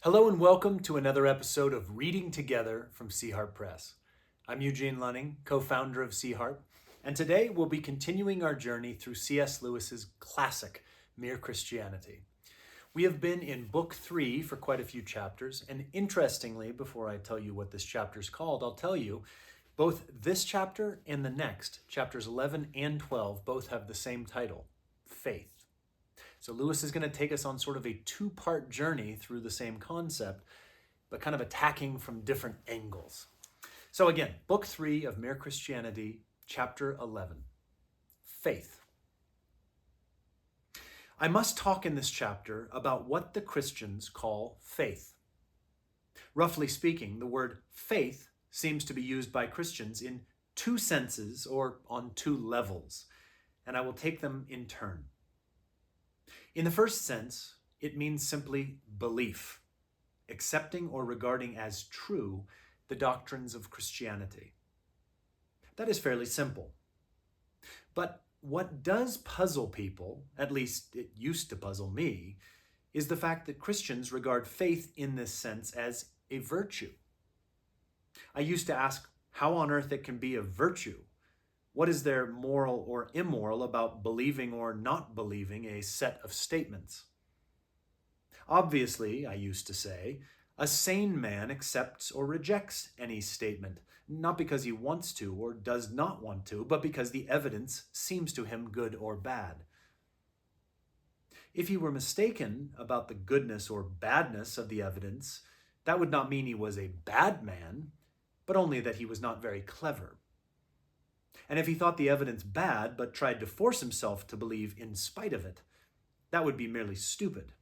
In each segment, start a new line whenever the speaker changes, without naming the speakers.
Hello and welcome to another episode of Reading Together from Sea Harp Press. I'm Eugene Luning, co-founder of Sea Harp, and today we'll be continuing our journey through C.S. Lewis's classic, Mere Christianity. We have been in Book 3 for quite a few chapters, and interestingly, before I tell you what this chapter is called, I'll tell you both this chapter and the next, chapters 11 and 12, both have the same title, Faith. So Lewis is going to take us on sort of a two-part journey through the same concept, but kind of attacking from different angles. So again, Book 3 of Mere Christianity, Chapter 11, Faith. I must talk in this chapter about what the Christians call faith. Roughly speaking, the word faith seems to be used by Christians in two senses or on two levels, and I will take them in turn. In the first sense, it means simply belief, accepting or regarding as true the doctrines of Christianity. That is fairly simple. But what does puzzle people, at least it used to puzzle me, is the fact that Christians regard faith in this sense as a virtue. I used to ask how on earth it can be a virtue. What is there moral or immoral about believing or not believing a set of statements? Obviously, I used to say, a sane man accepts or rejects any statement, not because he wants to or does not want to, but because the evidence seems to him good or bad. If he were mistaken about the goodness or badness of the evidence, that would not mean he was a bad man, but only that he was not very clever. And if he thought the evidence bad but tried to force himself to believe in spite of it, that would be merely stupid.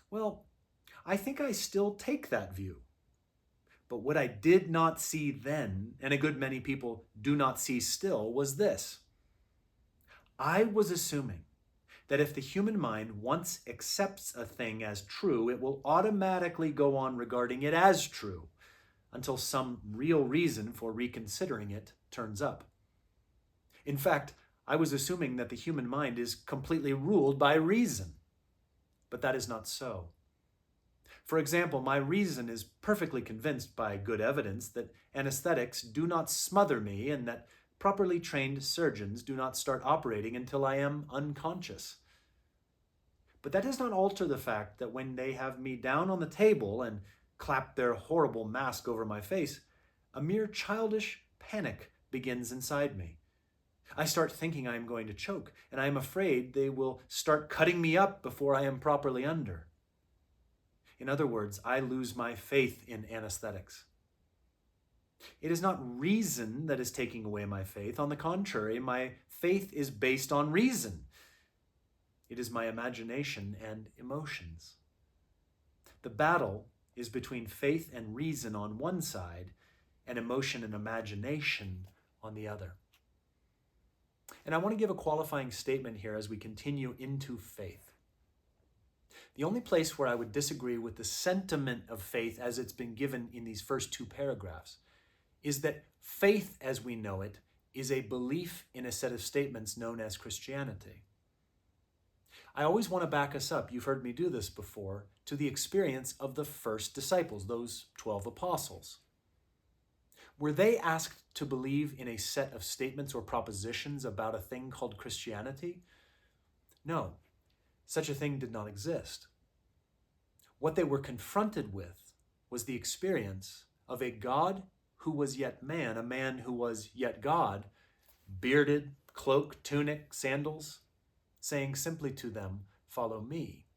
Well, I think I still take that view. But what I did not see then, and a good many people do not see still, was this. I was assuming that if the human mind once accepts a thing as true, it will automatically go on regarding it as true, until some real reason for reconsidering it turns up. In fact, I was assuming that the human mind is completely ruled by reason. But that is not so. For example, my reason is perfectly convinced by good evidence that anesthetics do not smother me and that properly trained surgeons do not start operating until I am unconscious. But that does not alter the fact that when they have me down on the table and clap their horrible mask over my face, a mere childish panic begins inside me. I start thinking I am going to choke, and I am afraid they will start cutting me up before I am properly under. In other words, I lose my faith in anesthetics. It is not reason that is taking away my faith. On the contrary, my faith is based on reason. It is my imagination and emotions. The battle is between faith and reason on one side and emotion and imagination on the other. And I want to give a qualifying statement here as we continue into faith. The only place where I would disagree with the sentiment of faith as it's been given in these first two paragraphs is that faith as we know it is a belief in a set of statements known as Christianity. I always want to back us up, you've heard me do this before, to the experience of the first disciples, those 12 apostles. Were they asked to believe in a set of statements or propositions about a thing called Christianity? No, such a thing did not exist. What they were confronted with was the experience of a God who was yet man, a man who was yet God, bearded, cloak, tunic, sandals, saying simply to them, "Follow me."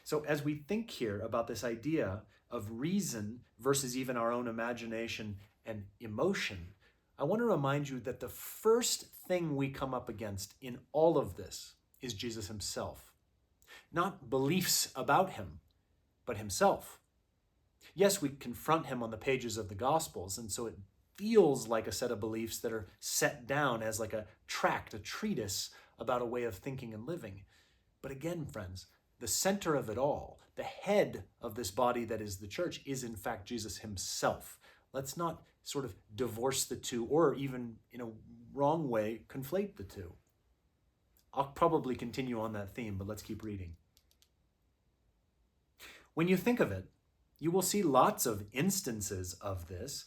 So as we think here about this idea of reason versus even our own imagination and emotion, I want to remind you that the first thing we come up against in all of this is Jesus himself. Not beliefs about him, but himself. Yes, we confront him on the pages of the Gospels, and so it feels like a set of beliefs that are set down as like a tract, a treatise about a way of thinking and living. But again, friends, the center of it all, the head of this body that is the church, is in fact Jesus himself. Let's not sort of divorce the two or even in a wrong way conflate the two. I'll probably continue on that theme, but let's keep reading. When you think of it, you will see lots of instances of this.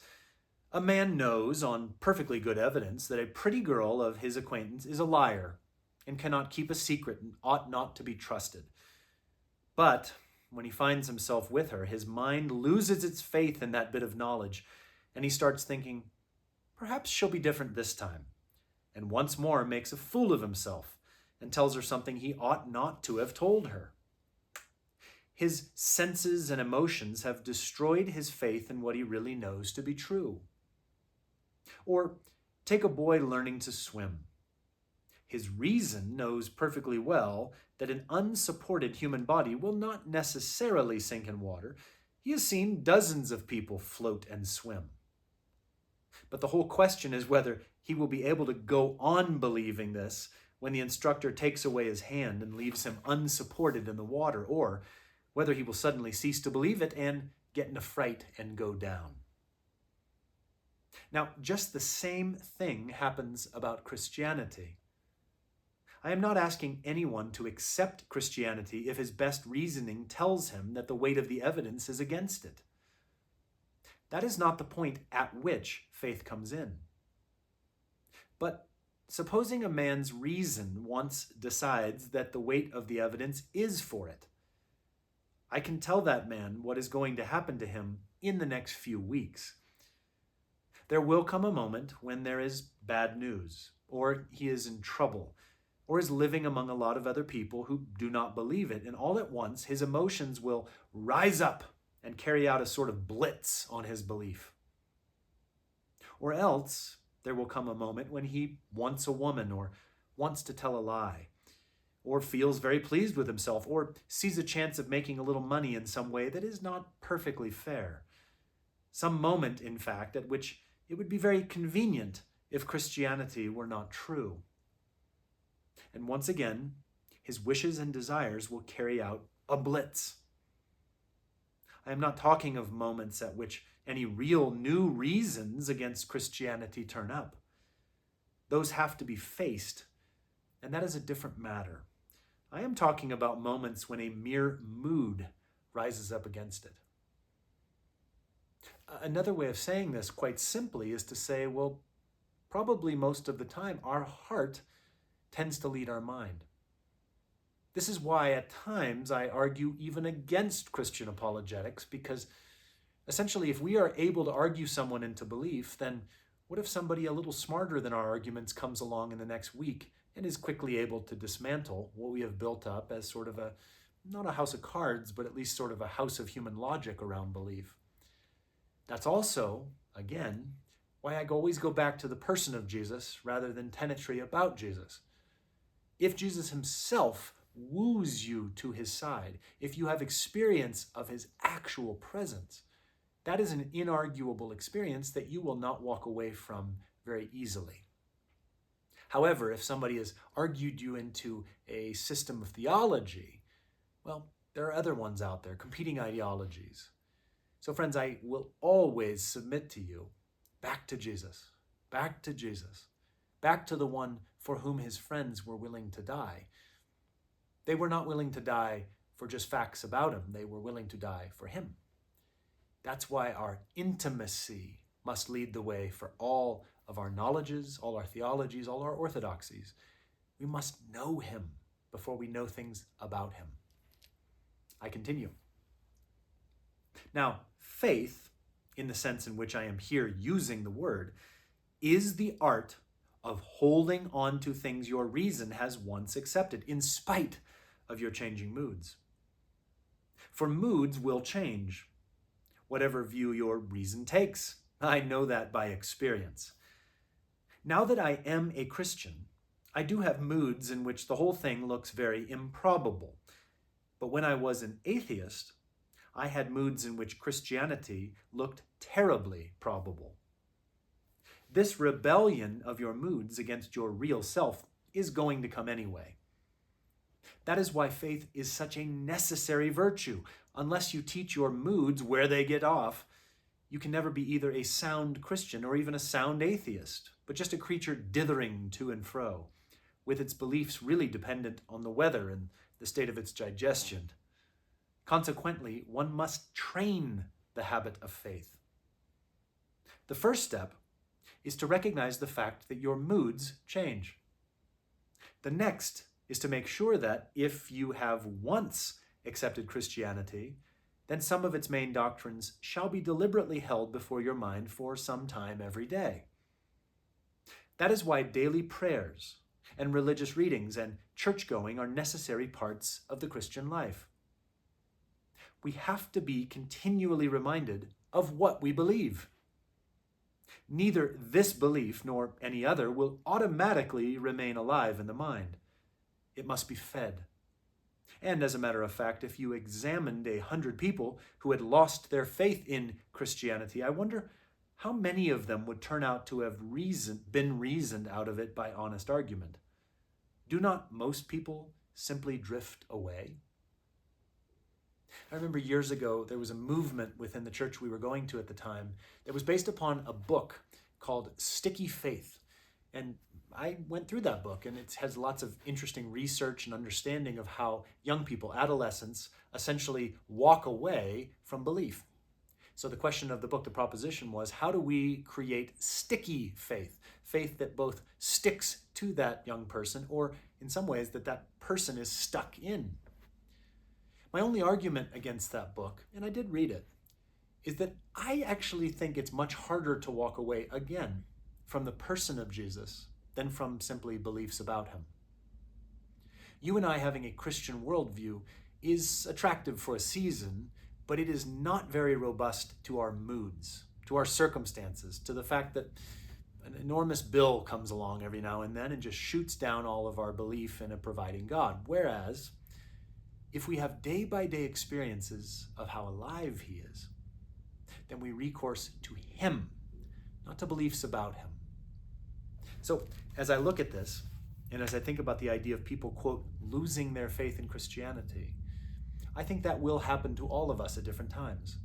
A man knows on perfectly good evidence that a pretty girl of his acquaintance is a liar and cannot keep a secret and ought not to be trusted. But when he finds himself with her, his mind loses its faith in that bit of knowledge, and he starts thinking, perhaps she'll be different this time, and once more makes a fool of himself and tells her something he ought not to have told her. His senses and emotions have destroyed his faith in what he really knows to be true. Or take a boy learning to swim. His reason knows perfectly well that an unsupported human body will not necessarily sink in water. He has seen dozens of people float and swim. But the whole question is whether he will be able to go on believing this when the instructor takes away his hand and leaves him unsupported in the water, or whether he will suddenly cease to believe it and get in a fright and go down. Now, just the same thing happens about Christianity. I am not asking anyone to accept Christianity if his best reasoning tells him that the weight of the evidence is against it. That is not the point at which faith comes in. But supposing a man's reason once decides that the weight of the evidence is for it, I can tell that man what is going to happen to him in the next few weeks. There will come a moment when there is bad news, or he is in trouble, or is living among a lot of other people who do not believe it, and all at once his emotions will rise up and carry out a sort of blitz on his belief. Or else there will come a moment when he wants a woman, or wants to tell a lie, or feels very pleased with himself, or sees a chance of making a little money in some way that is not perfectly fair. Some moment, in fact, at which it would be very convenient if Christianity were not true. And once again, his wishes and desires will carry out a blitz. I am not talking of moments at which any real new reasons against Christianity turn up. Those have to be faced, and that is a different matter. I am talking about moments when a mere mood rises up against it. Another way of saying this quite simply is to say, well, probably most of the time our heart tends to lead our mind. This is why at times I argue even against Christian apologetics, because essentially if we are able to argue someone into belief, then what if somebody a little smarter than our arguments comes along in the next week and is quickly able to dismantle what we have built up as sort of not a house of cards, but at least sort of a house of human logic around belief? That's also, again, why I always go back to the person of Jesus rather than tenetry about Jesus. If Jesus himself woos you to his side, if you have experience of his actual presence, that is an inarguable experience that you will not walk away from very easily. However, if somebody has argued you into a system of theology, well, there are other ones out there, competing ideologies. So friends, I will always submit to you back to Jesus, back to Jesus, back to the one for whom his friends were willing to die. They were not willing to die for just facts about him. They were willing to die for him. That's why our intimacy must lead the way for all of our knowledges, all our theologies, all our orthodoxies. We must know him before we know things about him. I continue. Now, faith, in the sense in which I am here using the word, is the art of holding on to things your reason has once accepted, in spite of your changing moods. For moods will change, whatever view your reason takes. I know that by experience. Now that I am a Christian, I do have moods in which the whole thing looks very improbable. But when I was an atheist, I had moods in which Christianity looked terribly probable. This rebellion of your moods against your real self is going to come anyway. That is why faith is such a necessary virtue. Unless you teach your moods where they get off, you can never be either a sound Christian or even a sound atheist, but just a creature dithering to and fro, with its beliefs really dependent on the weather and the state of its digestion. Consequently, one must train the habit of faith. The first step is to recognize the fact that your moods change. The next is to make sure that if you have once accepted Christianity, then some of its main doctrines shall be deliberately held before your mind for some time every day. That is why daily prayers and religious readings and church-going are necessary parts of the Christian life. We have to be continually reminded of what we believe. Neither this belief nor any other will automatically remain alive in the mind. It must be fed. And as a matter of fact, if you examined 100 people who had lost their faith in Christianity, I wonder how many of them would turn out to have been reasoned out of it by honest argument. Do not most people simply drift away? I remember years ago, there was a movement within the church we were going to at the time that was based upon a book called Sticky Faith. And I went through that book, and it has lots of interesting research and understanding of how young people, adolescents, essentially walk away from belief. So the question of the book, the proposition was, how do we create sticky faith? Faith that both sticks to that young person, or in some ways that that person is stuck in. My only argument against that book, and I did read it, is that I actually think it's much harder to walk away again from the person of Jesus than from simply beliefs about him. You and I having a Christian worldview is attractive for a season, but it is not very robust to our moods, to our circumstances, to the fact that an enormous bill comes along every now and then and just shoots down all of our belief in a providing God. Whereas, if we have day-by-day experiences of how alive he is, then we recourse to him, not to beliefs about him. So, as I look at this, and as I think about the idea of people, quote, losing their faith in Christianity, I think that will happen to all of us at different times.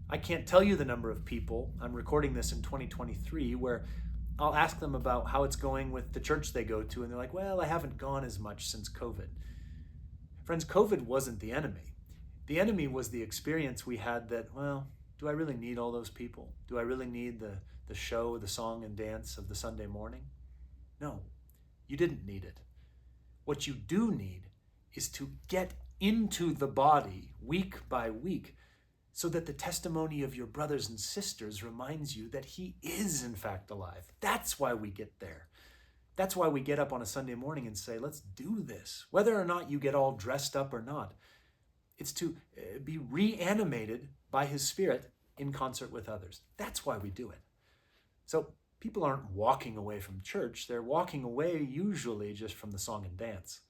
I can't tell you the number of people, I'm recording this in 2023, where I'll ask them about how it's going with the church they go to, and they're like, well, I haven't gone as much since COVID. Friends, COVID wasn't the enemy. The enemy was the experience we had that, well, do I really need all those people? Do I really need the show, the song and dance of the Sunday morning? No, you didn't need it. What you do need is to get into the body week by week so that the testimony of your brothers and sisters reminds you that he is in fact alive. That's why we get there. That's why we get up on a Sunday morning and say, let's do this. Whether or not you get all dressed up or not, it's to be reanimated by his Spirit in concert with others. That's why we do it. So people aren't walking away from church. They're walking away usually just from the song and dance.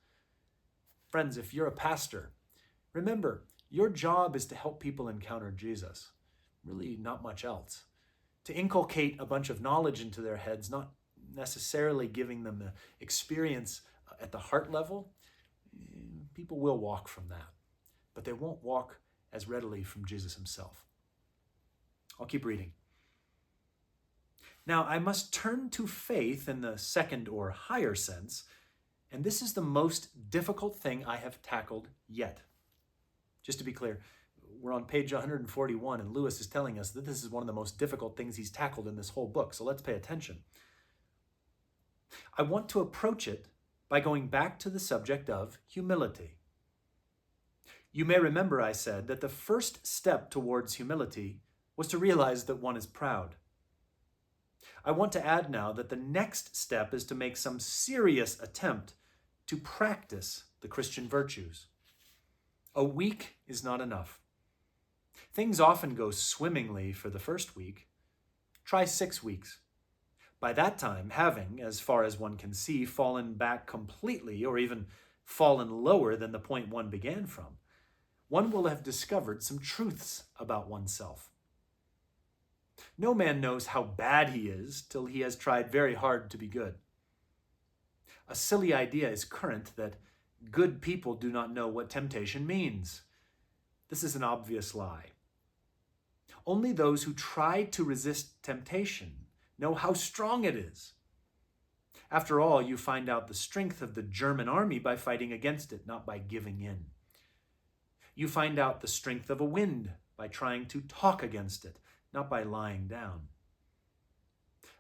Friends, if you're a pastor, remember, your job is to help people encounter Jesus. Really not much else. To inculcate a bunch of knowledge into their heads, not necessarily giving them the experience at the heart level. People will walk from that, but they won't walk as readily from Jesus himself. I'll keep reading. Now, I must turn to faith in the second or higher sense, and this is the most difficult thing I have tackled yet. Just to be clear, we're on page 141, and Lewis is telling us that this is one of the most difficult things he's tackled in this whole book, so let's pay attention. I want to approach it by going back to the subject of humility. You may remember I said that the first step towards humility was to realize that one is proud. I want to add now that the next step is to make some serious attempt to practice the Christian virtues. A week is not enough. Things often go swimmingly for the first week. Try 6 weeks. By that time, having, as far as one can see, fallen back completely or even fallen lower than the point one began from, one will have discovered some truths about oneself. No man knows how bad he is till he has tried very hard to be good. A silly idea is current that good people do not know what temptation means. This is an obvious lie. Only those who try to resist temptation know how strong it is. After all, you find out the strength of the German army by fighting against it, not by giving in. You find out the strength of a wind by trying to talk against it, not by lying down.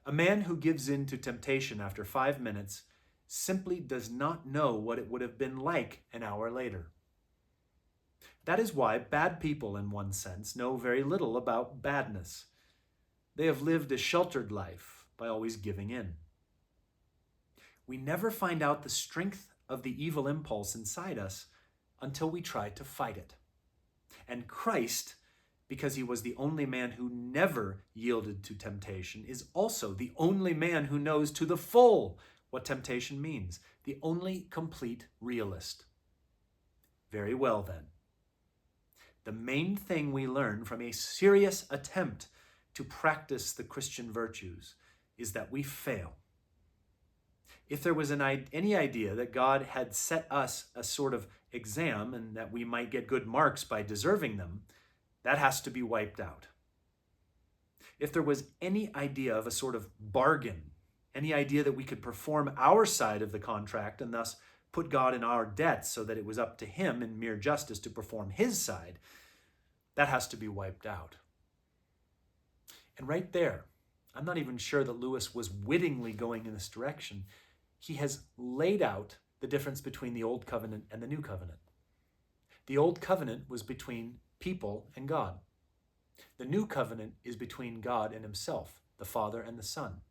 A man who gives in to temptation after 5 minutes simply does not know what it would have been like an hour later. That is why bad people, in one sense, know very little about badness. They have lived a sheltered life by always giving in. We never find out the strength of the evil impulse inside us until we try to fight it. And Christ, because he was the only man who never yielded to temptation, is also the only man who knows to the full what temptation means, the only complete realist. Very well then. The main thing we learn from a serious attempt to practice the Christian virtues is that we fail. If there was any idea that God had set us a sort of exam and that we might get good marks by deserving them, that has to be wiped out. If there was any idea of a sort of bargain, any idea that we could perform our side of the contract and thus put God in our debt so that it was up to him in mere justice to perform his side, that has to be wiped out. And right there, I'm not even sure that Lewis was wittingly going in this direction. He has laid out the difference between the Old Covenant and the New Covenant. The Old Covenant was between people and God. The New Covenant is between God and himself, the Father and the Son.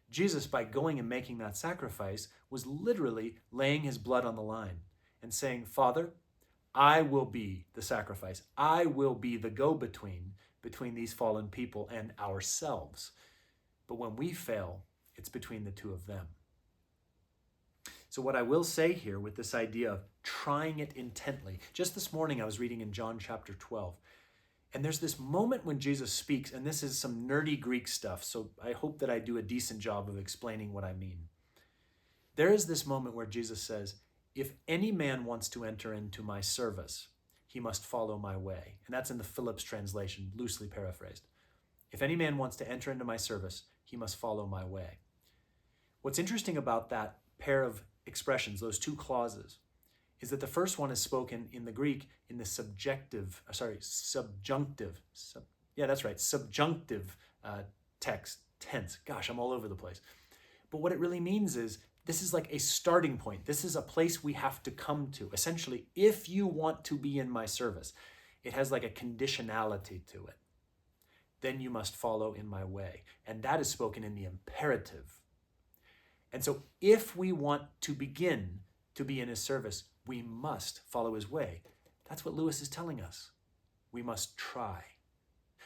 Jesus, by going and making that sacrifice, was literally laying his blood on the line and saying, Father, I will be the sacrifice. I will be the go-between between these fallen people and ourselves. But when we fail, it's between the two of them. So what I will say here with this idea of trying it intently, just this morning I was reading in John chapter 12, and there's this moment when Jesus speaks, and this is some nerdy Greek stuff, so I hope that I do a decent job of explaining what I mean. There is this moment where Jesus says, if any man wants to enter into my service, he must follow my way. And that's in the Phillips translation, loosely paraphrased. If any man wants to enter into my service, he must follow my way. What's interesting about that pair of expressions, those two clauses, is that the first one is spoken in the Greek in the subjunctive tense. Gosh, I'm all over the place. But what it really means is this is like a starting point. This is a place we have to come to. Essentially, if you want to be in my service, it has like a conditionality to it. Then you must follow in my way. And that is spoken in the imperative. And so if we want to begin to be in his service, we must follow his way. That's what Lewis is telling us. We must try.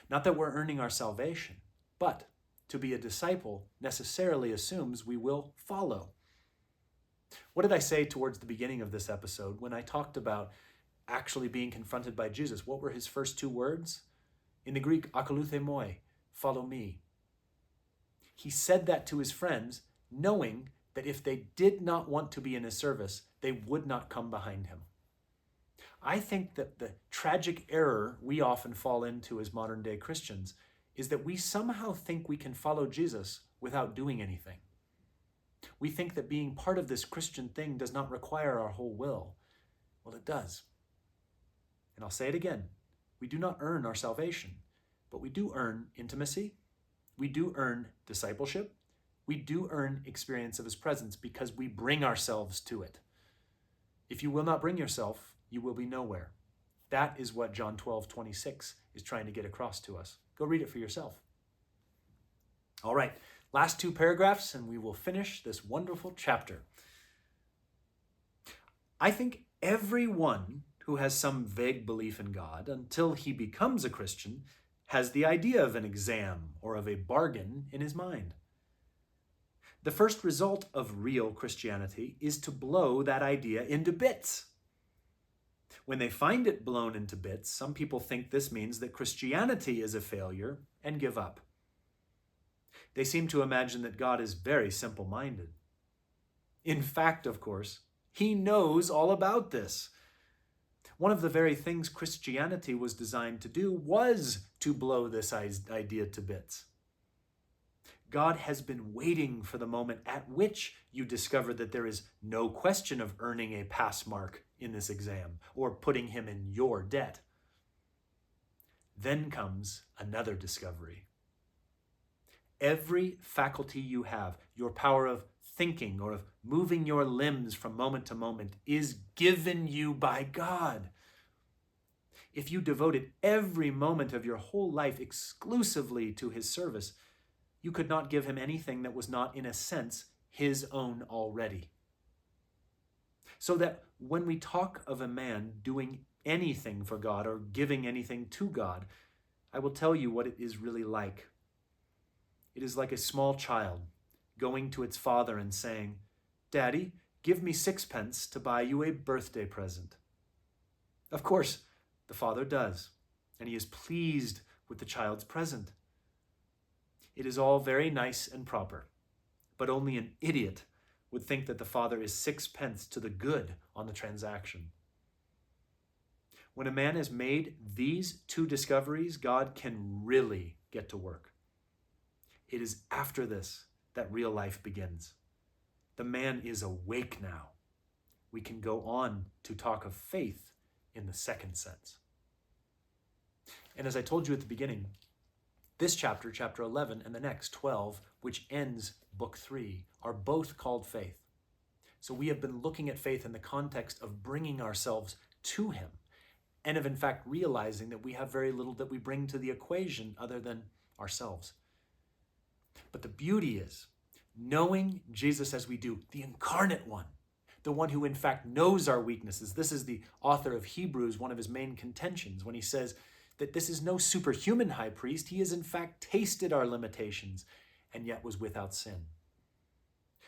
Not that we're earning our salvation, but to be a disciple necessarily assumes we will follow. What did I say towards the beginning of this episode when I talked about actually being confronted by Jesus? What were his first two words? In the Greek, akoluthei moi, follow me. He said that to his friends, knowing that if they did not want to be in his service, they would not come behind him. I think that the tragic error we often fall into as modern day Christians is that we somehow think we can follow Jesus without doing anything. We think that being part of this Christian thing does not require our whole will. Well, it does. And I'll say it again. We do not earn our salvation, but we do earn intimacy. We do earn discipleship. We do earn experience of his presence because we bring ourselves to it. If you will not bring yourself, you will be nowhere. That is what John 12:26 is trying to get across to us. Go read it for yourself. All right, last two paragraphs and we will finish this wonderful chapter. I think everyone who has some vague belief in God until he becomes a Christian has the idea of an exam or of a bargain in his mind. The first result of real Christianity is to blow that idea into bits. When they find it blown into bits, some people think this means that Christianity is a failure and give up. They seem to imagine that God is very simple-minded. In fact, of course, he knows all about this. One of the very things Christianity was designed to do was to blow this idea to bits. God has been waiting for the moment at which you discover that there is no question of earning a pass mark in this exam or putting him in your debt. Then comes another discovery. Every faculty you have, your power of thinking or of moving your limbs from moment to moment, is given you by God. If you devoted every moment of your whole life exclusively to his service, you could not give him anything that was not, in a sense, his own already. So that when we talk of a man doing anything for God or giving anything to God, I will tell you what it is really like. It is like a small child going to its father and saying, "Daddy, give me 6 pence to buy you a birthday present." Of course, the father does, and he is pleased with the child's present. It is all very nice and proper, but only an idiot would think that the father is 6 pence to the good on the transaction. When a man has made these two discoveries, God can really get to work. It is after this that real life begins. The man is awake now. We can go on to talk of faith in the second sense. And as I told you at the beginning, this chapter, chapter 11, and the next, 12, which ends book 3, are both called faith. So we have been looking at faith in the context of bringing ourselves to him, and of in fact realizing that we have very little that we bring to the equation other than ourselves. But the beauty is, knowing Jesus as we do, the incarnate one, the one who in fact knows our weaknesses. This is the author of Hebrews, one of his main contentions, when he says that this is no superhuman high priest. He has in fact tasted our limitations and yet was without sin.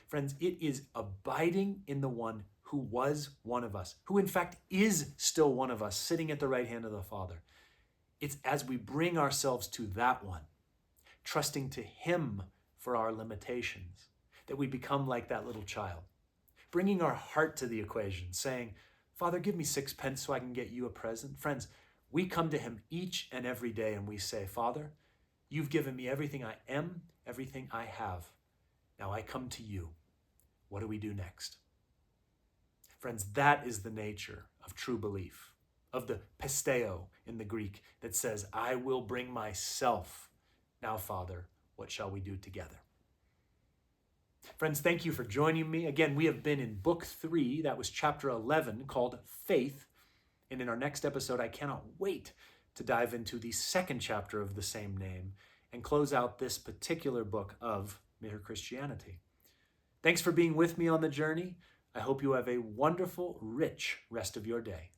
Friends, it is abiding in the one who was one of us, who in fact is still one of us, sitting at the right hand of the Father. It's as we bring ourselves to that one, trusting to him for our limitations, that we become like that little child, bringing our heart to the equation, saying, "Father, give me 6 pence so I can get you a present." Friends, we come to him each and every day and we say, "Father, you've given me everything I am, everything I have. Now I come to you. What do we do next?" Friends, that is the nature of true belief, of the pisteo in the Greek that says, "I will bring myself. Now, Father, what shall we do together?" Friends, thank you for joining me. Again, we have been in book 3, that was chapter 11, called Faith. And in our next episode, I cannot wait to dive into the second chapter of the same name and close out this particular book of Mere Christianity. Thanks for being with me on the journey. I hope you have a wonderful, rich rest of your day.